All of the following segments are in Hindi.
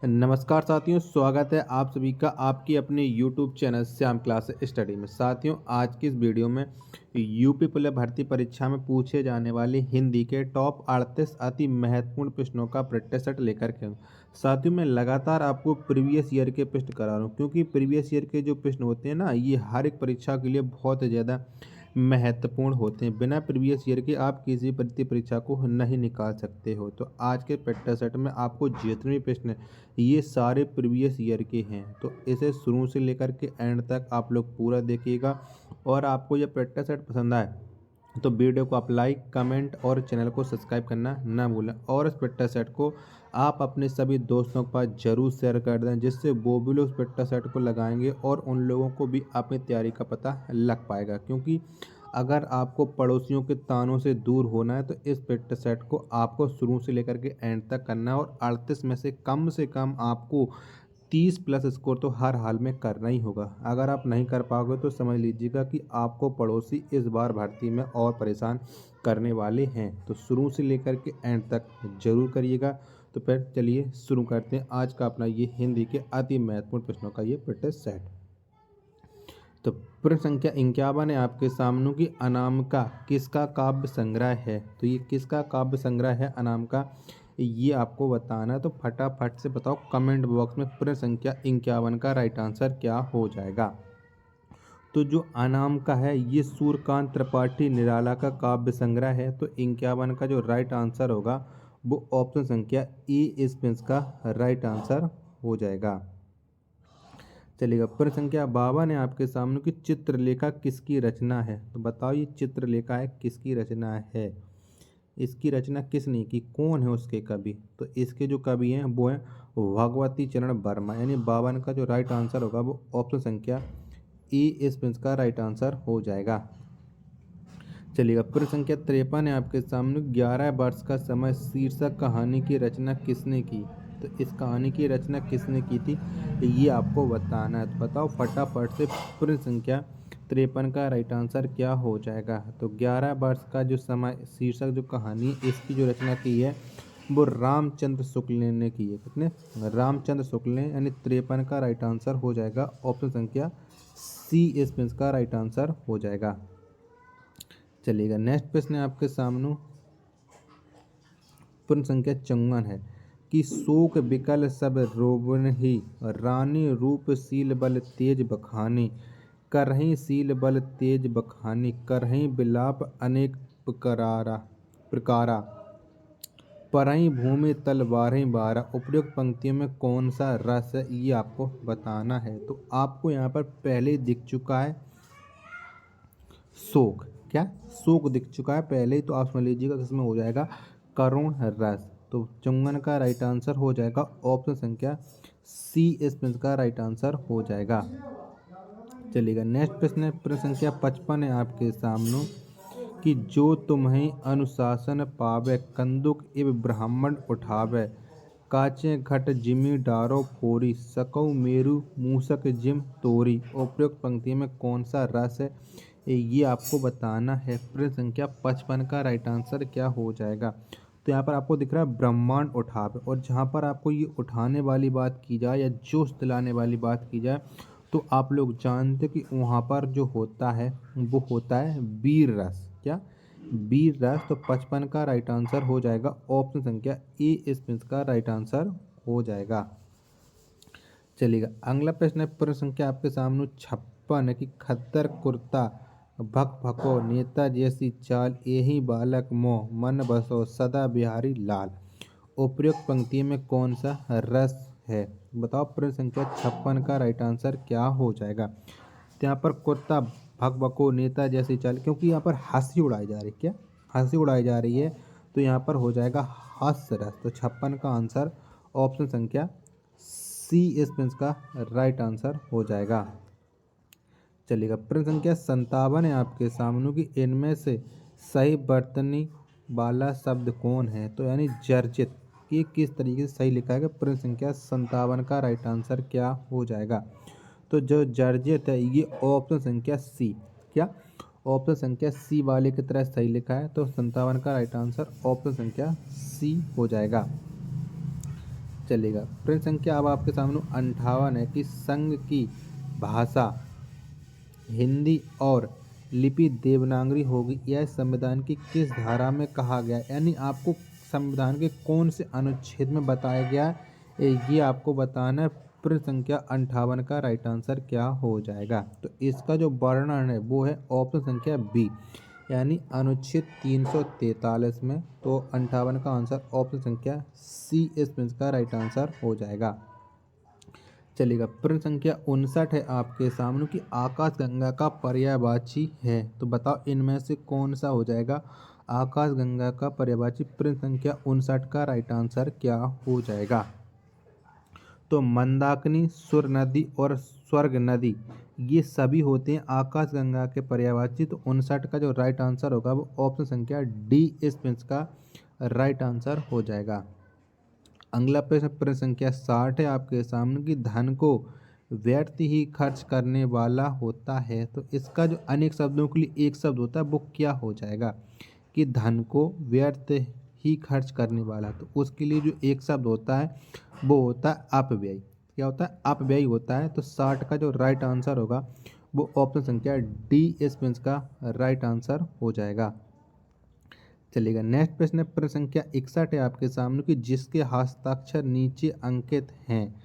नमस्कार साथियों, स्वागत है आप सभी का आपकी अपने YouTube channel Shyam class study में। साथियों, आज की इस वीडियो में यूपी पुलिस भर्ती परीक्षा में पूछे जाने वाले हिंदी के टॉप 38 अति महत्वपूर्ण प्रश्नों का प्रैक्टिस सेट लेकर के हूँ। साथियों, मैं लगातार आपको प्रीवियस ईयर के प्रश्न करा रहा हूँ, क्योंकि प्रीवियस ईयर के जो प्रश्न होते हैं ना, ये हर एक परीक्षा के लिए बहुत ज़्यादा महत्वपूर्ण होते हैं। बिना प्रीवियस ईयर के आप किसी भर्ती परीक्षा को नहीं निकाल सकते हो। तो आज के प्रैक्टिस सेट में आपको जितने भी प्रश्न ये सारे प्रीवियस ईयर के हैं, तो इसे शुरू से लेकर के एंड तक आप लोग पूरा देखिएगा। और आपको ये प्रैक्टिस सेट पसंद आए तो वीडियो को आप लाइक, कमेंट और चैनल को सब्सक्राइब करना ना भूलें। और इस प्रैक्टिस सेट को आप अपने सभी दोस्तों के पास जरूर शेयर कर दें, जिससे वो भी लोग प्रैक्टिस सेट को लगाएंगे और उन लोगों को भी अपनी तैयारी का पता लग पाएगा। क्योंकि अगर आपको पड़ोसियों के तानों से दूर होना है तो इस प्रैक्टिस सेट को आपको शुरू से लेकर के एंड तक करना है। और 38 में से कम आपको 30 प्लस स्कोर तो हर हाल में करना ही होगा। अगर आप नहीं कर पाओगे तो समझ लीजिएगा कि आपको पड़ोसी इस बार भर्ती में और परेशान करने वाले हैं। तो शुरू से लेकर के एंड तक जरूर करिएगा। तो फिर चलिए शुरू करते हैं आज का अपना ये हिंदी के अति महत्वपूर्ण प्रश्नों का ये प्रैक्टिस सेट। तो प्रश्न संख्या 51 है आपके सामने की अनामिका किसका काव्य संग्रह है। तो ये किसका काव्य संग्रह है अनामिका, ये आपको बताना है। तो फटाफट से बताओ कमेंट बॉक्स में प्रश्न संख्या 51 का राइट आंसर क्या हो जाएगा। तो जो अनामिका है ये सूर्यकांत त्रिपाठी निराला का काव्य संग्रह है। तो 51 का जो राइट आंसर होगा वो ऑप्शन संख्या ए इसका राइट आंसर हो जाएगा। चलिएगा, प्रश्न संख्या 52 है आपके सामने की चित्रलेखा किसकी रचना है। तो बताओ ये चित्रलेखा है किसकी रचना है, इसकी रचना किसने की, कौन है उसके कवि। तो इसके जो कवि हैं वो हैं भगवती चरण वर्मा। यानी 52 का जो राइट आंसर होगा वो ऑप्शन संख्या ए इसका राइट आंसर हो जाएगा। चलिएगा, प्रश्न संख्या 53 है आपके सामने 11 वर्ष का समय शीर्षक कहानी की रचना किसने की। तो इस कहानी की रचना किसने की थी ये आपको बताना है। तो बताओ फटाफट से प्रश्न संख्या 53 का राइट आंसर क्या हो जाएगा। तो 11 वर्ष का जो समय शीर्षक जो कहानी है इसकी जो रचना की है वो रामचंद्र शुक्ल ने की है। कितने, रामचंद्र शुक्ल ने। यानी 53 का राइट आंसर हो जाएगा ऑप्शन संख्या सी इसका राइट आंसर हो जाएगा। चलिएगा, नेक्स्ट प्रश्न है आपके सामने प्रश्न संख्या 54 है कि शोक बिकल सब रोबनहि रानी रूप शील बल तेज बखानी करहीं शील बल तेज बखानी करहीं बिलाप अनेक प्रकारा परहीं भूमि तल बारहीं बारा। उपयुक्त पंक्तियों में कौन सा रस है ये आपको बताना है। तो आपको यहाँ पर पहले ही दिख चुका है शोक, क्या शोक दिख चुका है पहले ही। तो आप समझ लीजिएगा इसमें हो जाएगा करुण रस। तो 54 का राइट आंसर हो जाएगा ऑप्शन संख्या सी इसका राइट आंसर हो जाएगा। चलिएगा, नेक्स्ट प्रश्न है प्रश्न संख्या 55 है आपके सामने कि जो तुम्हें अनुशासन पावे कंदुक इव ब्राह्मण उठावे काचे घट जिमी डारो फोरी सकौ मेरु मूसक जिम तोरी। उपयुक्त पंक्ति में कौन सा रस है ये आपको बताना है। प्रश्न संख्या 55 का राइट आंसर क्या हो जाएगा। तो यहाँ पर आपको दिख रहा है ब्रह्मांड उठावे, और जहाँ पर आपको ये उठाने वाली बात की जाए या जोश दिलाने वाली बात की जाए तो आप लोग जानते कि वहाँ पर जो होता है वो होता है वीर रस। क्या, वीर रस। तो 55 का राइट आंसर हो जाएगा ऑप्शन संख्या ए इसका राइट आंसर हो जाएगा। चलिएगा, अगला प्रश्न है प्रश्न संख्या आपके सामने 56 है कि खद्दर कुर्ता भक भको नेता जैसी चाल यही बालक मोह मन बसो सदा बिहारी लाल। उपयुक्त पंक्ति में कौन सा रस है। बताओ प्रश्न संख्या 56 का राइट आंसर क्या हो जाएगा। तो यहाँ पर कुर्ता भक भको नेता जैसी चाल, क्योंकि यहाँ पर हंसी उड़ाई जा रही है। क्या, हंसी उड़ाई जा रही है, तो यहाँ पर हो जाएगा हास्य रस। तो 56 का आंसर ऑप्शन संख्या सी इसका राइट आंसर हो जाएगा। चलिएगा, प्रश्न संख्या 57 है आपके सामने कि इनमें से सही बर्तनी वाला शब्द कौन है। तो यानी जर्जित, ये किस तरीके से सही लिखा है। प्रश्न संख्या 57 का राइट आंसर क्या हो जाएगा। तो जो जर्जित है ये ऑप्शन संख्या सी, क्या ऑप्शन संख्या सी वाले की तरह सही लिखा है। तो 57 का राइट आंसर ऑप्शन संख्या सी हो जाएगा। चलेगा। प्रश्न संख्या अब आपके सामने 58 है कि संघ की भाषा हिंदी और लिपि देवनागरी होगी, यह संविधान की किस धारा में कहा गया है। यानी आपको संविधान के कौन से अनुच्छेद में बताया गया है, ये आपको बताना है। प्रश्न संख्या 58 का राइट आंसर क्या हो जाएगा। तो इसका जो वर्णन है वो है ऑप्शन संख्या बी, यानी अनुच्छेद 343 में। तो 58 का आंसर ऑप्शन संख्या सी इसका राइट आंसर हो जाएगा। चलेगा। प्रश्न संख्या 59 है आपके सामने कि आकाशगंगा का पर्यायवाची है, तो बताओ इनमें से कौन सा हो जाएगा आकाशगंगा का पर्यायवाची। प्रश्न संख्या 59 का राइट आंसर क्या हो जाएगा। तो मंदाकिनी, सुर नदी और स्वर्ग नदी ये सभी होते हैं आकाशगंगा के पर्यायवाची। तो 59 का जो राइट आंसर होगा वो ऑप्शन संख्या डी इस प्रश्न का राइट आंसर हो जाएगा। अगला प्रश्न प्रश्न संख्या 60 है आपके सामने कि धन को व्यर्थ ही खर्च करने वाला होता है, तो इसका जो अनेक शब्दों के लिए एक शब्द होता है वो क्या हो जाएगा। कि धन को व्यर्थ ही खर्च करने वाला, तो उसके लिए जो एक शब्द होता है वो होता है अपव्यय। क्या होता है, अपव्यय होता है। तो 60 का जो राइट आंसर होगा वो ऑप्शन संख्या डी इस प्रश्न का राइट आंसर हो जाएगा। चलेगा। नेक्स्ट प्रश्न है प्रश्न संख्या 61 है आपके सामने कि जिसके हस्ताक्षर नीचे अंकित हैं,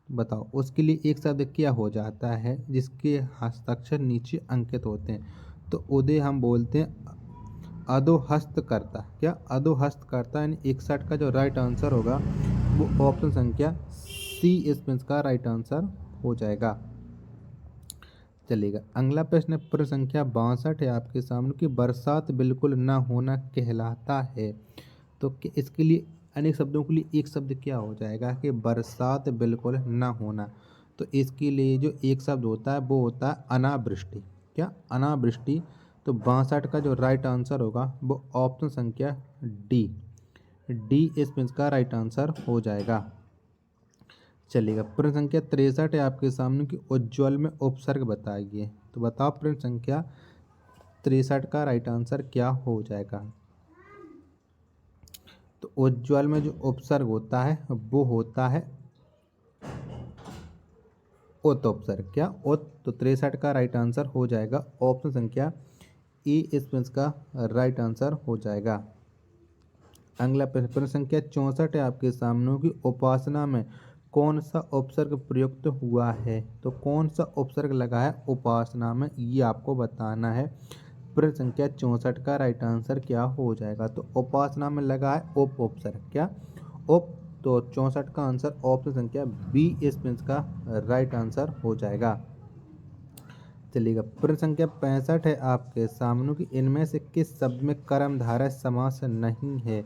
बताओ उसके लिए एक शब्द क्या हो जाता है जिसके हस्ताक्षर नीचे अंकित होते हैं। तो उदय हम बोलते हैं अधोहस्तकर्ता। क्या अधोहस्तकर्ता, यानी 61 का जो राइट आंसर होगा वो ऑप्शन संख्या सी इसमें का राइट आंसर हो जाएगा। चलेगा। अगला प्रश्न है प्रश्न संख्या 62 है आपके सामने कि बरसात बिल्कुल न होना कहलाता है, तो इसके लिए अनेक शब्दों के लिए एक शब्द क्या हो जाएगा कि बरसात बिल्कुल न होना। तो इसके लिए जो एक शब्द होता है वो होता है अनावृष्टि। क्या, अनावृष्टि। तो 62 का जो राइट आंसर होगा वो ऑप्शन संख्या डी इसमें का राइट आंसर हो जाएगा। चलेगा। प्रश्न संख्या 63 है आपके सामने कि उज्ज्वल में उपसर्ग बताइए, तो बताओ प्रश्न संख्या 63 का राइट आंसर क्या हो जाएगा। तो उज्ज्वल में जो उपसर्ग होता है वो होता है उत उपसर्ग। क्या, उत। तो 63 का राइट आंसर हो जाएगा ऑप्शन संख्या ए इसमें का राइट आंसर हो जाएगा। अगला प्रश्न संख्या 64 है आपके सामने की उपासना में कौन सा उपसर्ग प्रयुक्त हुआ है, तो कौन सा उपसर्ग लगा है उपासना में ये आपको बताना है। प्रश्न संख्या 64 का राइट आंसर क्या हो जाएगा। तो उपासना में लगा है उप उपसर्ग। क्या, उप। तो 64 का आंसर ऑप्शन संख्या बी इस प्रश्न का राइट आंसर हो जाएगा। चलिएगा। प्रश्न संख्या 65 है आपके सामने कि इनमें से किस शब्द में कर्मधारय समास नहीं है,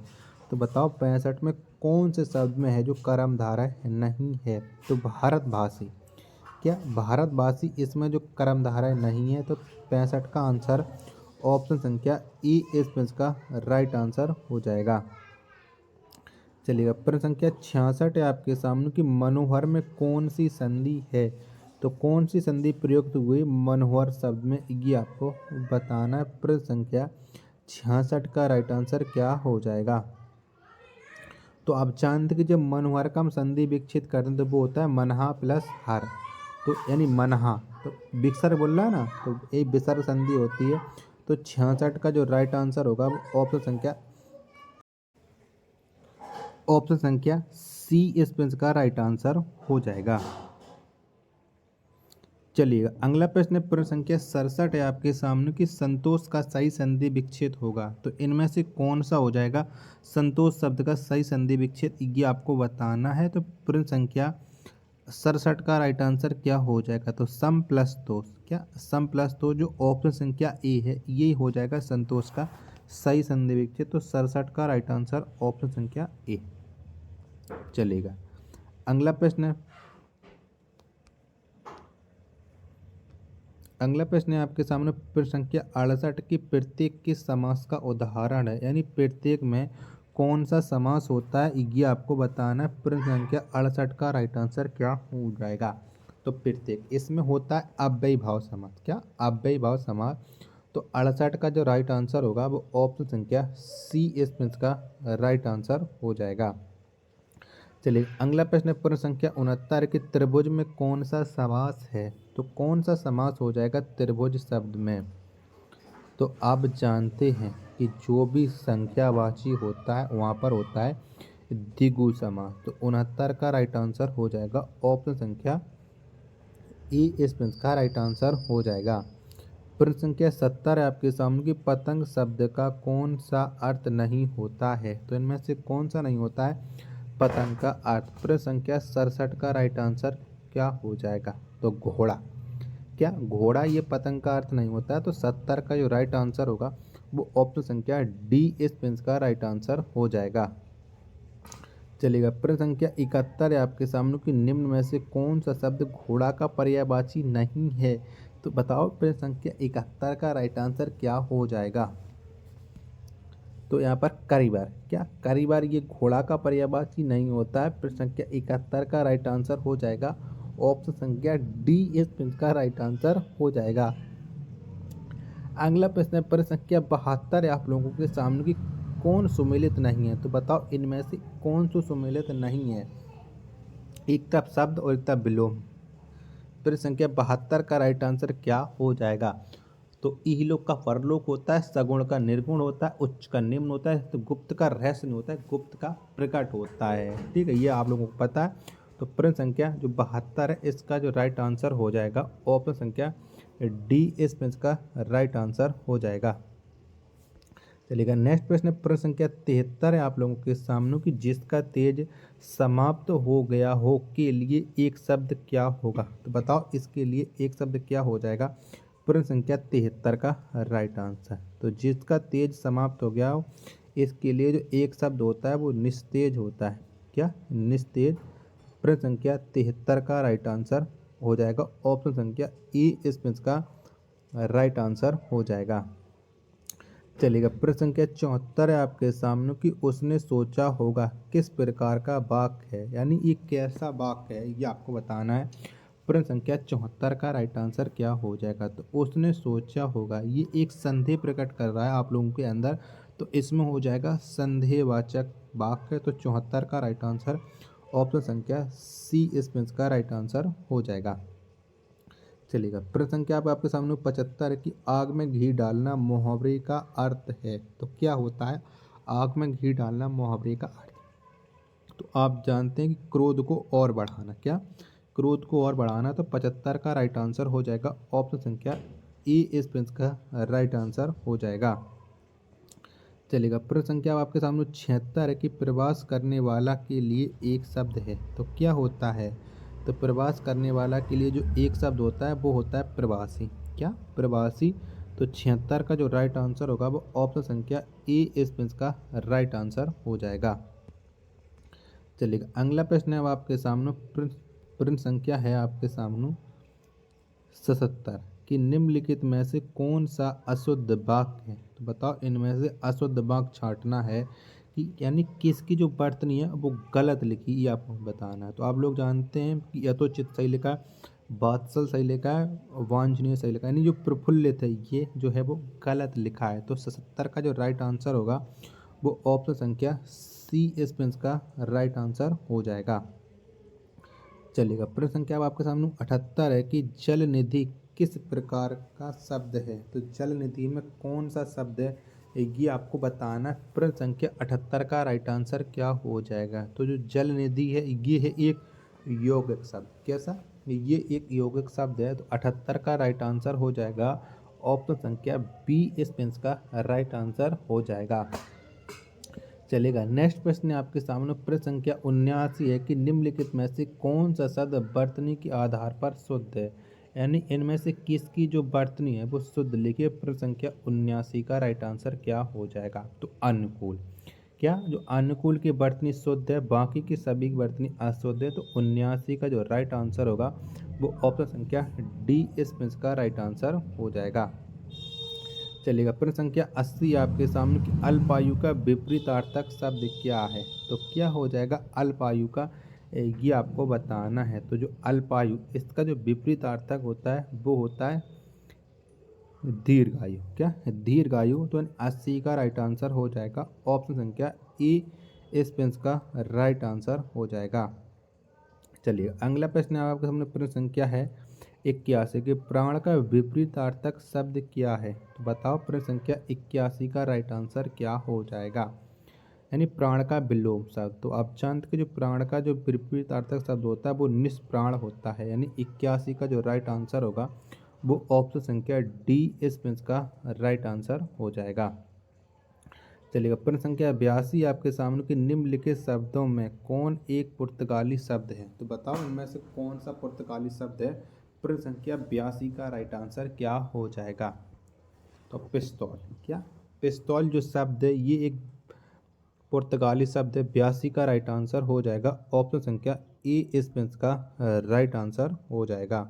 तो बताओ 65 में कौन से शब्द में है जो कर्मधारय नहीं है। तो भारतभाषी। क्या, भारतवासी इसमें जो कर्मधारय नहीं है। तो 65 का आंसर ऑप्शन संख्या ई इस प्रश्न का राइट आंसर हो जाएगा। चलिएगा। प्रश्न संख्या 66 है आपके सामने कि मनोहर में कौन सी संधि है, तो कौन सी संधि प्रयुक्त हुई मनोहर शब्द में ये आपको बताना है। प्रश्न संख्या 66 का राइट आंसर क्या हो जाएगा। तो आप जानते कि जब मनोहर का हम संधि विकसित करते हैं तो वो होता है मनहा प्लस हर। तो यानी मनहा, तो विसर्ग बोल रहा है ना, तो एक विसर्ग संधि होती है। तो 66 का जो राइट आंसर होगा वो ऑप्शन संख्या सी इस प्रश्न का राइट आंसर हो जाएगा। चलिएगा। अगला प्रश्न है प्रश्न संख्या 67 है आपके सामने कि संतोष का सही संधि विच्छेद होगा, तो इनमें से कौन सा हो जाएगा संतोष शब्द का सही संधि विच्छेद, ये आपको बताना है। तो प्रश्न संख्या 67 का राइट आंसर क्या हो जाएगा। तो सम प्लस तोष। क्या, सम प्लस तोष जो ऑप्शन संख्या ए है ये हो जाएगा संतोष का सही संधि विच्छेद। तो 67 का राइट आंसर ऑप्शन संख्या ए। चलेगा। अगला प्रश्न है आपके सामने प्रश्न संख्या 68 की प्रत्येक किस समास का उदाहरण है, यानी प्रत्येक में कौन सा समास होता है ये आपको बताना है। प्रश्न संख्या 68 का राइट आंसर क्या हो जाएगा। तो प्रत्येक इसमें होता है अव्ययी भाव समास। क्या, अव्ययी भाव समास। तो 68 का जो राइट आंसर होगा वो ऑप्शन संख्या सी इस प्रश्न का राइट आंसर हो जाएगा। चलिए अगला प्रश्न है, प्रश्न संख्या 69 कि त्रिभुज में कौन सा समास है? तो कौन सा समास हो जाएगा त्रिभुज शब्द में? तो आप जानते हैं कि जो भी संख्यावाची होता है वहाँ पर होता है द्विगु समास। तो 69 का राइट आंसर हो जाएगा ऑप्शन संख्या ई। इस प्रश्न का राइट आंसर हो जाएगा। प्रश्न संख्या 70 है आपके सामने कि पतंग शब्द का कौन सा अर्थ नहीं होता है? तो इनमें से कौन सा नहीं होता है पतंग का अर्थ? प्रश्न संख्या 67 का राइट आंसर क्या हो जाएगा? तो घोड़ा। क्या घोड़ा ये पतंग का अर्थ नहीं होता है? तो 70 का जो राइट आंसर होगा वो ऑप्शन संख्या डी इस प्रश्न का राइट आंसर हो जाएगा। चलेगा। प्रश्न संख्या 71 है आपके सामने कि निम्न में से कौन सा शब्द घोड़ा का पर्यायवाची नहीं है? तो बताओ प्रश्न संख्या 71 का राइट आंसर क्या हो जाएगा? तो यहाँ पर करीबार। क्या करीबार ये घोड़ा का पर्यायवाची नहीं होता है? प्रश्न संख्या 71 का राइट आंसर हो जाएगा ऑप्शन संख्या डी इस प्रश्न का राइट आंसर हो जाएगा। अगला प्रश्न है, प्रश्न संख्या 72 है आप लोगों के सामने कि कौन सुमेलित नहीं है? तो बताओ इनमें से कौन सा सुमेलित नहीं है? एक तरफ शब्द और एक तरफ विलोम। प्रश्न संख्या 72 का राइट आंसर क्या हो जाएगा? तो इहलोक का परलोक होता है, सगुण का निर्गुण होता है, उच्च का निम्न होता है, तो गुप्त का रहस्य नहीं होता है, गुप्त का प्रकट होता है। ठीक है, ये आप लोगों को पता है। तो प्रश्न संख्या जो 72 है इसका जो राइट आंसर हो जाएगा ऑप्शन संख्या डी इस प्रश्न का राइट आंसर हो जाएगा। चलिएगा नेक्स्ट प्रश्न प्रश्न संख्या 73 है आप लोगों के सामने कि जिसका तेज समाप्त हो गया हो के लिए एक शब्द क्या होगा? तो बताओ इसके लिए एक शब्द क्या हो जाएगा? प्रश्न संख्या 73 का राइट आंसर। तो जिसका तेज समाप्त हो गया हो इसके लिए जो एक शब्द होता है वो निस्तेज होता है। क्या? निस्तेज। प्रश्न संख्या 73 का राइट आंसर हो जाएगा ऑप्शन संख्या ई इस प्रश्न का राइट आंसर हो जाएगा। चलिएगा प्रश्न संख्या 74 है आपके सामने कि उसने सोचा होगा किस प्रकार का वाक्य है, यानी ये कैसा वाक्य है ये आपको बताना है। प्रश्न संख्या 74 का राइट आंसर क्या हो जाएगा? तो उसने सोचा होगा ये एक संदेह प्रकट कर रहा है आप लोगों के अंदर, तो इसमें हो जाएगा संदेहवाचक वाक्य। तो 74 का राइट आंसर ऑप्शन संख्या सी इस प्रश्न का राइट आंसर हो जाएगा। चलेगा प्रश्न संख्या आपके सामने 75 है कि आग में घी डालना मुहावरे का अर्थ है। तो क्या होता है आग में घी डालना मुहावरे का अर्थ? तो आप जानते हैं कि क्रोध को और बढ़ाना। क्या? क्रोध को और बढ़ाना। तो 75 का राइट आंसर हो जाएगा ऑप्शन संख्या ए इस प्रश्न का राइट आंसर हो जाएगा। चलेगा प्रश्न संख्या आपके सामने 76 है कि प्रवास करने वाला के लिए एक शब्द है। तो क्या होता है? तो प्रवास करने वाला के लिए जो एक शब्द होता है वो होता है प्रवासी। क्या? प्रवासी। तो 76 का जो राइट आंसर होगा वो ऑप्शन संख्या ए इस प्रश्न का राइट आंसर हो जाएगा। चलिएगा अगला प्रश्न है अब आपके सामने प्रश्न संख्या है आपके सामने 77 कि निम्नलिखित में से कौन सा अशुद्ध वाक्य है? तो बताओ इनमें से अशुद्ध वाक्य छांटना है कि यानी किसकी जो वर्तनी है वो गलत लिखी ये आपको बताना है। तो आप लोग जानते हैं कि यथोचित सही लिखा है, बात्सल सही लिखा है, वांछनीय सही लिखा है, यानी जो प्रफुल्लित है ये जो है वो गलत लिखा है। तो 77 का जो राइट आंसर होगा वो ऑप्शन संख्या सी इस प्रश्न का राइट आंसर हो जाएगा। चलेगा प्रश्न संख्या अब आपके सामने 78 है कि जल निधि किस प्रकार का शब्द है? तो जल निधि में कौन सा शब्द है ये आपको बताना है। प्रश्न संख्या 78 का राइट आंसर क्या हो जाएगा? तो जो जल निधि है ये है एक यौगिक शब्द। कैसा? ये एक यौगिक शब्द है। तो 78 का राइट आंसर हो जाएगा ऑप्शन संख्या बी इस प्रश्न का राइट आंसर हो जाएगा। चलेगा नेक्स्ट प्रश्न है आपके सामने प्रश्न संख्या 79 है कि निम्नलिखित में से कौन सा शब्द वर्तनी के आधार पर शुद्ध है? यानी इनमें से किसकी जो वर्तनी है वो शुद्ध लिखिए। प्रश्न संख्या 79 का राइट आंसर क्या हो जाएगा? तो अनुकूल। क्या? जो अनुकूल की वर्तनी शुद्ध है बाकी की सभी की वर्तनी अशुद्ध है। तो 79 का जो राइट आंसर होगा वो ऑप्शन संख्या डी इस प्रश्न का राइट आंसर हो जाएगा। चलिएगा प्रश्न संख्या 80 आपके सामने कि अल्पायु का विपरीतार्थक शब्द क्या है? तो क्या हो जाएगा अल्पायु का ये आपको बताना है। तो जो अल्पायु इसका जो विपरीतार्थक होता है वो होता है दीर्घायु। क्या? दीर्घायु। तो 80 का राइट आंसर हो जाएगा ऑप्शन संख्या ए इस प्रश्न का राइट आंसर हो जाएगा। चलिए अगला प्रश्न आपके सामने प्रश्न संख्या है 81 कि प्राण का विपरीतार्थक शब्द क्या है। तो बताओ प्रश्न संख्या 81 का राइट आंसर क्या हो जाएगा। यानी प्राण का विलोम शब्द। तो आप जानते कि जो प्राण का जो विपरीतार्थक शब्द होता है वो निष्प्राण होता है। यानी 81 का जो राइट आंसर होगा वो ऑप्शन संख्या डी इस प्रश्न का राइट आंसर हो जाएगा। चलिएगा प्रश्न संख्या 82 आपके सामने कि निम्नलिखित शब्दों में कौन एक पुर्तगाली शब्द है। तो बताओ इनमें से कौन सा पुर्तगाली शब्द है। प्रश्न संख्या 82 का राइट आंसर क्या हो जाएगा। तो पिस्तौल, क्या पिस्तौल जो शब्द है ये एक पुर्तगाली शब्द है। 82 का राइट आंसर हो जाएगा ऑप्शन संख्या ए इस प्रश्न का राइट आंसर हो जाएगा।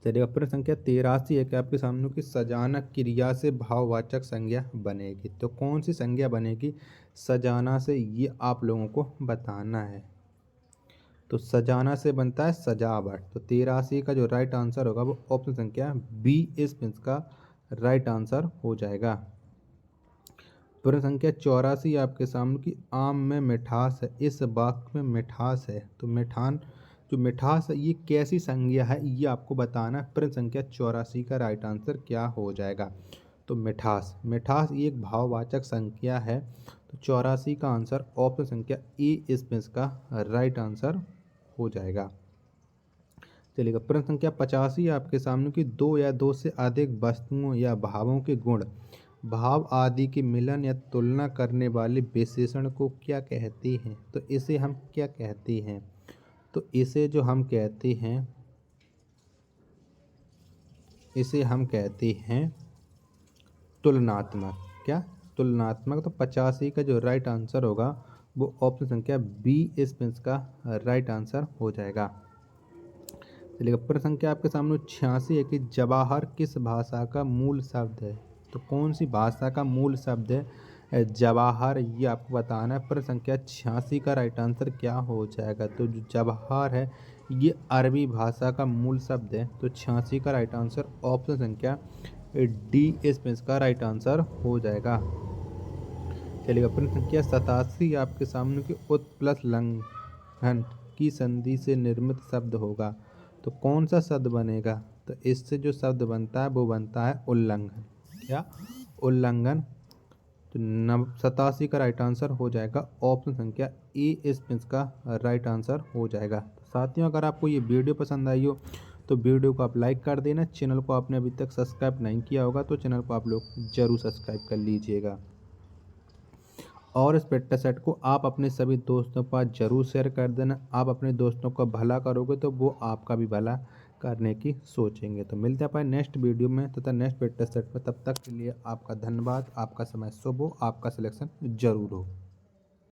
चलिए प्रश्न संख्या 83 है कि आपके सामने की सजाना क्रिया से भाववाचक संज्ञा बनेगी। तो कौन सी संज्ञा बनेगी सजाना से, ये आप लोगों को बताना है। तो सजाना से बनता है सजावट। तो 83 का जो राइट आंसर होगा वो ऑप्शन संख्या बी इस प्रश्न का राइट आंसर हो जाएगा। प्रश्न संख्या 84 आपके सामने की आम में मिठास है, इस वाक्य में मिठास है। तो मिठान जो मिठास है ये कैसी संज्ञा है ये आपको बताना है। प्रश्न संख्या 84 का राइट आंसर क्या हो जाएगा। तो मिठास, मिठास ये एक भाववाचक संज्ञा है। तो 84 का आंसर ऑप्शन संख्या ए इस प्रश्न का राइट आंसर हो जाएगा। चलिएगा प्रश्न संख्या 85 आपके सामने की दो या दो से अधिक वस्तुओं या भावों के गुण भाव आदि के मिलन या तुलना करने वाले विशेषण को क्या कहते हैं। तो इसे हम क्या कहते हैं। तो इसे जो हम कहते हैं इसे हम कहते हैं तुलनात्मक। क्या तुलनात्मक। तो 85 का जो राइट आंसर होगा वो ऑप्शन संख्या बी इस प्रश्न का राइट आंसर हो जाएगा। चलिए प्रश्न संख्या आपके सामने 86 है कि जवाहर किस भाषा का मूल शब्द है। तो कौन सी भाषा का मूल शब्द है जवाहर, ये आपको बताना है। प्रश्न संख्या 86 का राइट आंसर क्या हो जाएगा। तो जो जवाहर है ये अरबी भाषा का मूल शब्द है। तो 86 का राइट आंसर ऑप्शन संख्या डी इस प्रश्न का राइट आंसर हो जाएगा। चलिएगा प्रश्न संख्या 87 आपके सामने की उत प्लस लंघन की संधि से निर्मित शब्द होगा। तो कौन सा शब्द बनेगा। तो इससे जो शब्द बनता है वो बनता है उल्लंघन। क्या उल्लंघन। तो 87 का राइट आंसर हो जाएगा ऑप्शन संख्या ए इस प्रश्न का राइट आंसर हो जाएगा। साथियों अगर आपको ये वीडियो पसंद आई हो तो वीडियो को आप लाइक कर देना। चैनल को आपने अभी तक सब्सक्राइब नहीं किया होगा तो चैनल को आप लोग जरूर सब्सक्राइब कर लीजिएगा। और इस पेट्टा सेट को आप अपने सभी दोस्तों के पास जरूर शेयर कर देना। आप अपने दोस्तों का भला करोगे तो वो आपका भी भला करने की सोचेंगे। तो मिलते हैं अपने नेक्स्ट वीडियो में तथा नेक्स्ट पेट्टा सेट में। तब तक के लिए आपका धन्यवाद। आपका समय शुभ हो, आपका सिलेक्शन जरूर हो।